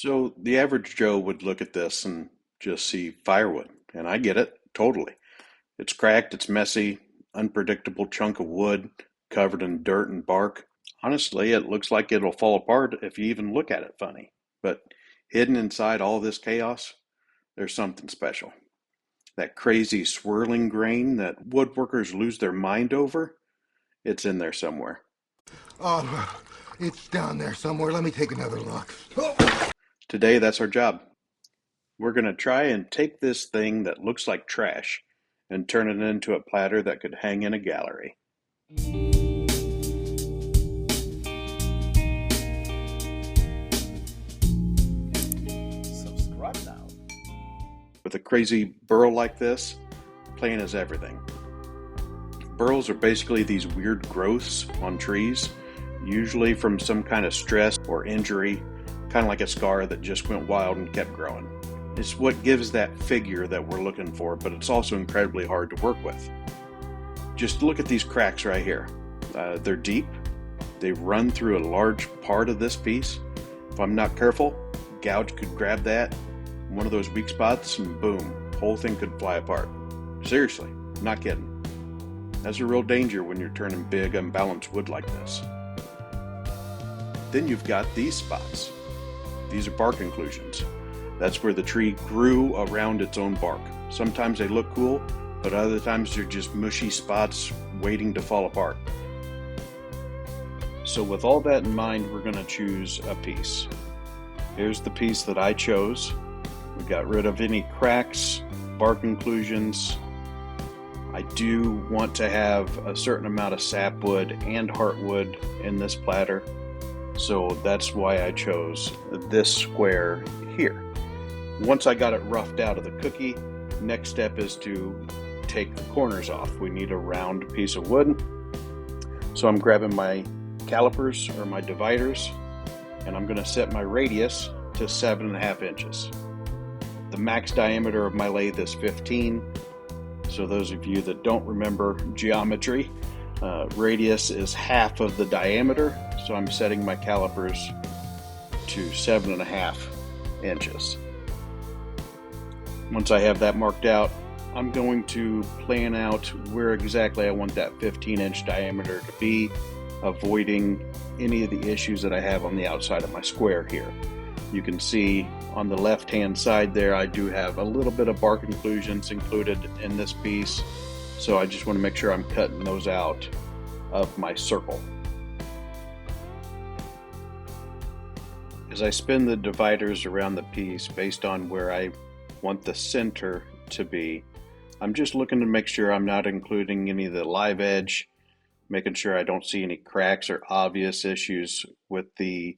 So the average Joe would look at this and just see firewood, and I get it totally. It's cracked, it's messy, unpredictable chunk of wood covered in dirt and bark. Honestly, it looks like it'll fall apart if you even look at it funny. But hidden inside all this chaos, there's something special. That crazy swirling grain that woodworkers lose their mind over, it's in there somewhere. Oh, it's down there somewhere. Let me take another look. Today, that's our job. We're going to try and take this thing that looks like trash and turn it into a platter that could hang in a gallery. Subscribe now. With a crazy burl like this, plan is everything. Burls are basically these weird growths on trees, usually from some kind of stress or injury, kind of like a scar that just went wild and kept growing. It's what gives that figure that we're looking for, but it's also incredibly hard to work with. Just look at these cracks right here. They're deep. They run through a large part of this piece. If I'm not careful, gouge could grab that, one of those weak spots, and boom, whole thing could fly apart. Seriously, not kidding. That's a real danger when you're turning big, unbalanced wood like this. Then you've got these spots. These are bark inclusions. That's where the tree grew around its own bark. Sometimes they look cool, but other times they're just mushy spots waiting to fall apart. So with all that in mind, we're going to choose a piece. Here's the piece that I chose. We got rid of any cracks, bark inclusions. I do want to have a certain amount of sapwood and heartwood in this platter, so that's why I chose this square here. Once I got it roughed out of the cookie, next step is to take the corners off. We need a round piece of wood, so I'm grabbing my calipers or my dividers, and I'm going to set my radius to 7.5 inches. The max diameter of my lathe is 15. So those of you that don't remember geometry, radius is half of the diameter. So I'm setting my calipers to 7.5 inches. Once I have that marked out, I'm going to plan out where exactly I want that 15-inch diameter to be, avoiding any of the issues that I have on the outside of my square here. You can see on the left-hand side there, I do have a little bit of bark inclusions included in this piece, so I just want to make sure I'm cutting those out of my circle. As I spin the dividers around the piece based on where I want the center to be, I'm just looking to make sure I'm not including any of the live edge, making sure I don't see any cracks or obvious issues with the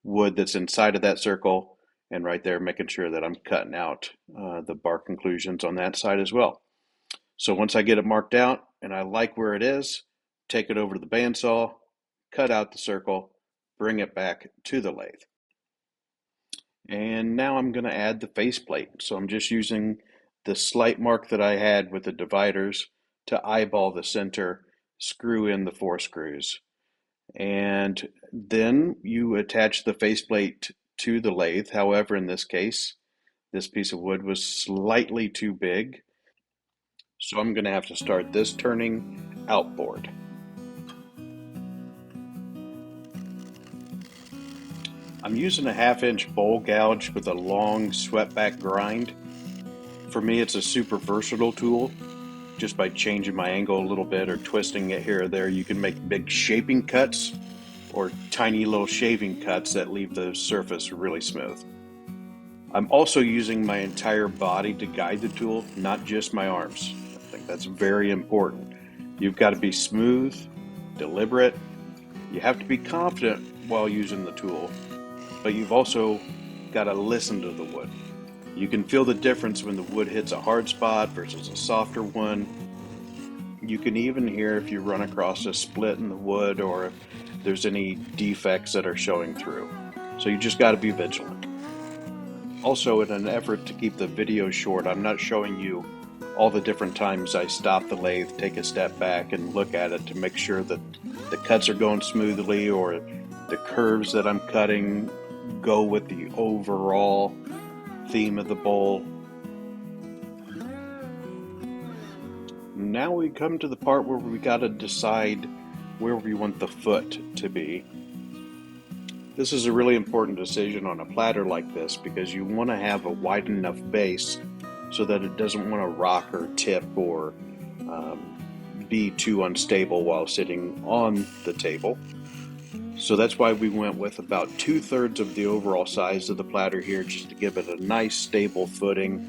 wood that's inside of that circle, and right there making sure that I'm cutting out the bark inclusions on that side as well. So once I get it marked out and I like where it is, take it over to the bandsaw, cut out the circle, bring it back to the lathe. And now I'm going to add the faceplate. So I'm just using the slight mark that I had with the dividers to eyeball the center, screw in the 4 screws. And then you attach the faceplate to the lathe. However, in this case, this piece of wood was slightly too big, so I'm going to have to start this turning outboard. I'm using a 1/2-inch bowl gouge with a long swept-back grind. For me, it's a super versatile tool. Just by changing my angle a little bit or twisting it here or there, you can make big shaping cuts or tiny little shaving cuts that leave the surface really smooth. I'm also using my entire body to guide the tool, not just my arms. I think that's very important. You've got to be smooth, deliberate. You have to be confident while using the tool, but you've also got to listen to the wood. You can feel the difference when the wood hits a hard spot versus a softer one. You can even hear if you run across a split in the wood or if there's any defects that are showing through. So you just got to be vigilant. Also, in an effort to keep the video short, I'm not showing you all the different times I stop the lathe, take a step back, and look at it to make sure that the cuts are going smoothly or the curves that I'm cutting go with the overall theme of the bowl. Now we come to the part where we got to decide where we want the foot to be. This is a really important decision on a platter like this because you want to have a wide enough base so that it doesn't want to rock or tip or be too unstable while sitting on the table. So that's why we went with about 2/3 of the overall size of the platter here, just to give it a nice stable footing.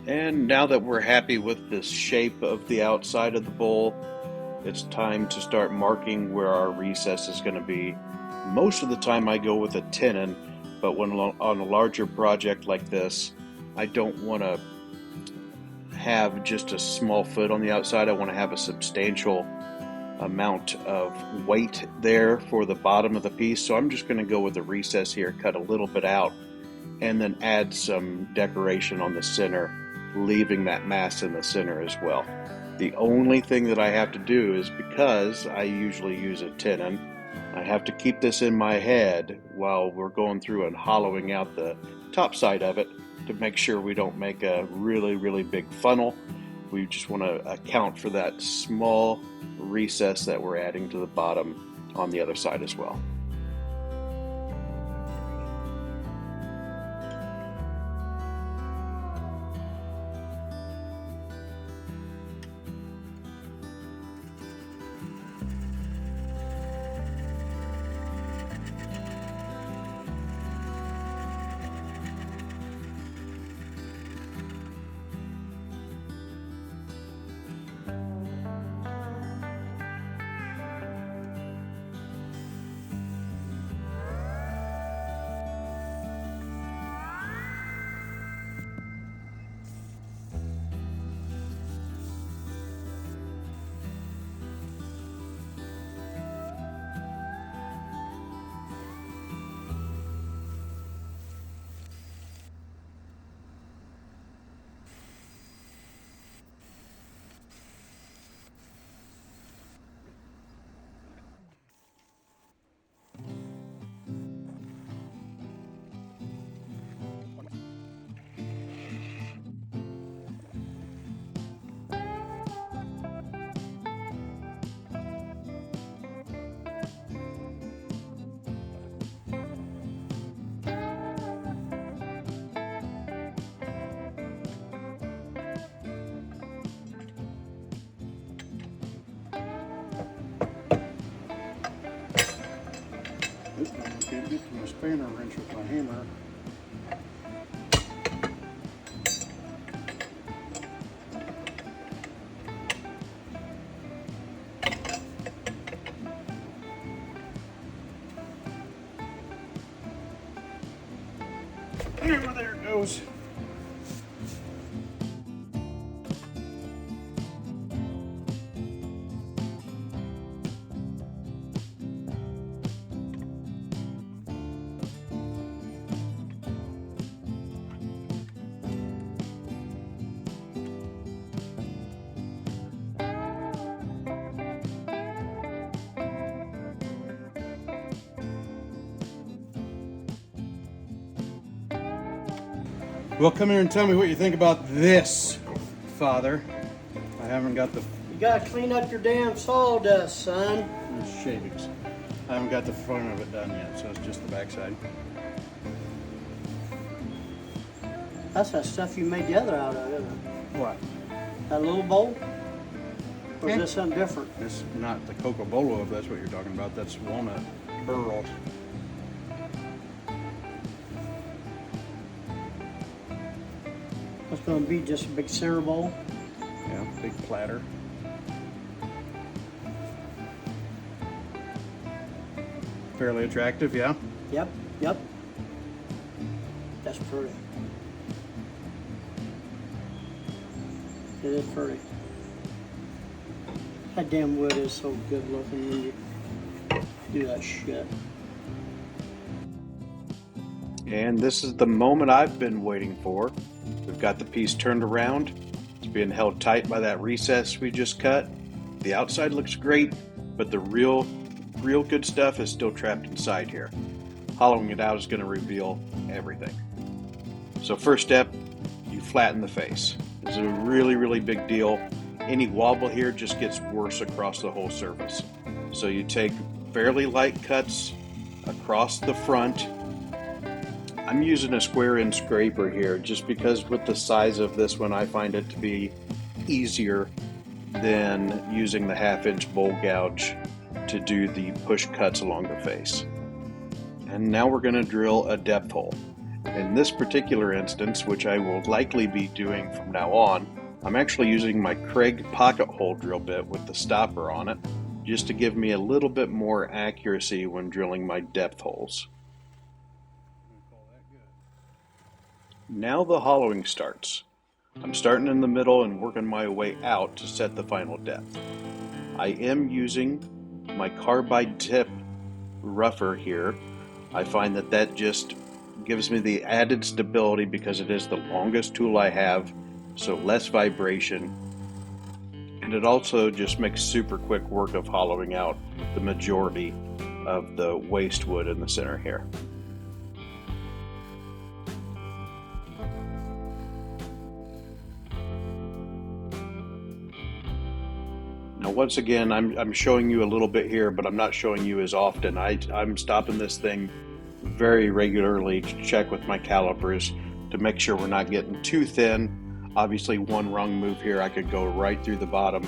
And now that we're happy with the shape of the outside of the bowl, it's time to start marking where our recess is going to be. Most of the time I go with a tenon, but when on a larger project like this, I don't want to have just a small foot on the outside. I want to have a substantial amount of weight there for the bottom of the piece. So I'm just going to go with a recess here, cut a little bit out, and then add some decoration on the center, leaving that mass in the center as well. The only thing that I have to do is, because I usually use a tenon, I have to keep this in my head while we're going through and hollowing out the top side of it to make sure we don't make a really, really big funnel. We just want to account for that small recess that we're adding to the bottom on the other side as well. I can't get to my spanner wrench with my hammer. Hammer, there it goes. Well, come here and tell me what you think about this, Father. I haven't got the You gotta clean up your damn sawdust, son. shavings. I haven't got the front of it done yet, so it's just the backside. That's that stuff you made the other out of, isn't it? What? That little bowl? Or is Yeah. this something different? It's not the Coco Bolo, if that's what you're talking about. That's Walnut Burl. It's gonna be just a big center bowl. Yeah, big platter. Fairly attractive, yeah? Yep. Yep. That's pretty. It is pretty. That damn wood is so good looking when you do that shit. And this is the moment I've been waiting for. We've got the piece turned around. It's being held tight by that recess we just cut. The outside looks great, but the real good stuff is still trapped inside here. Hollowing it out is going to reveal everything. So first step, you flatten the face. This is a really big deal. Any wobble here just gets worse across the whole surface. So you take fairly light cuts across the front. I'm using a square inch scraper here just because with the size of this one I find it to be easier than using the 1/2 inch bowl gouge to do the push cuts along the face. And now we're going to drill a depth hole. In this particular instance, which I will likely be doing from now on, I'm actually using my Craig pocket hole drill bit with the stopper on it just to give me a little bit more accuracy when drilling my depth holes. Now the hollowing starts. I'm starting in the middle and working my way out to set the final depth. I am using my carbide tip rougher here. I find that just gives me the added stability because it is the longest tool I have, so less vibration. And it also just makes super quick work of hollowing out the majority of the waste wood in the center here. Now once again, I'm showing you a little bit here, but I'm not showing you as often. I'm stopping this thing very regularly to check with my calipers to make sure we're not getting too thin. Obviously one wrong move here, I could go right through the bottom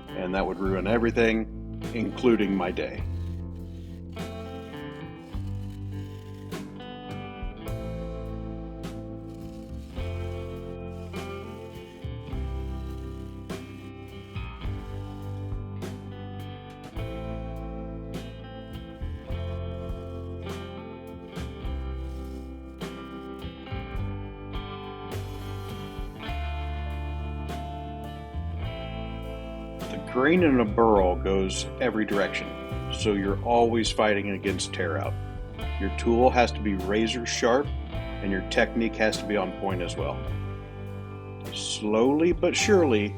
and that would ruin everything, including my day. The grain in a burl goes every direction, so you're always fighting against tear out. Your tool has to be razor sharp and your technique has to be on point as well. Slowly but surely,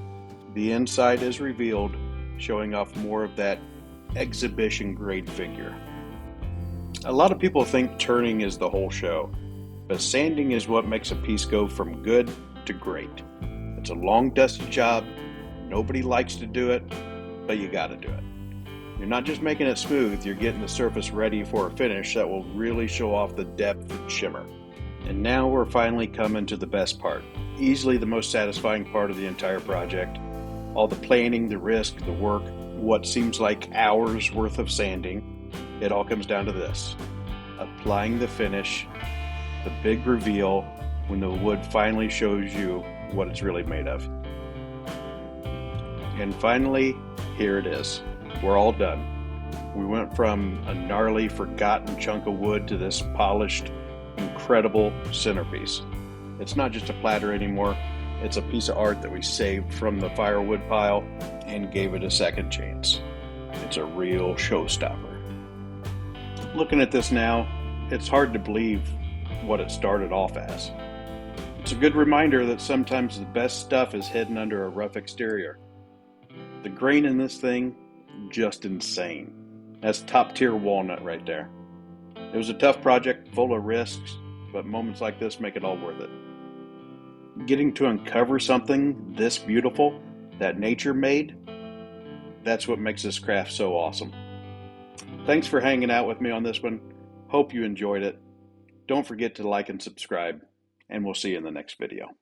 the inside is revealed, showing off more of that exhibition grade figure. A lot of people think turning is the whole show, but sanding is what makes a piece go from good to great. It's a long, dusty job. Nobody likes to do it, but you gotta do it. You're not just making it smooth, you're getting the surface ready for a finish that will really show off the depth and shimmer. And now we're finally coming to the best part. Easily the most satisfying part of the entire project. All the planning, the risk, the work, what seems like hours worth of sanding, it all comes down to this. Applying the finish, the big reveal, when the wood finally shows you what it's really made of. And finally, here it is. We're all done. We went from a gnarly, forgotten chunk of wood to this polished, incredible centerpiece. It's not just a platter anymore. It's a piece of art that we saved from the firewood pile and gave it a second chance. It's a real showstopper. Looking at this now, it's hard to believe what it started off as. It's a good reminder that sometimes the best stuff is hidden under a rough exterior. The grain in this thing, just insane. That's top tier walnut right there. It was a tough project, full of risks, but moments like this make it all worth it. Getting to uncover something this beautiful that nature made, that's what makes this craft so awesome. Thanks for hanging out with me on this one. Hope you enjoyed it. Don't forget to like and subscribe, and we'll see you in the next video.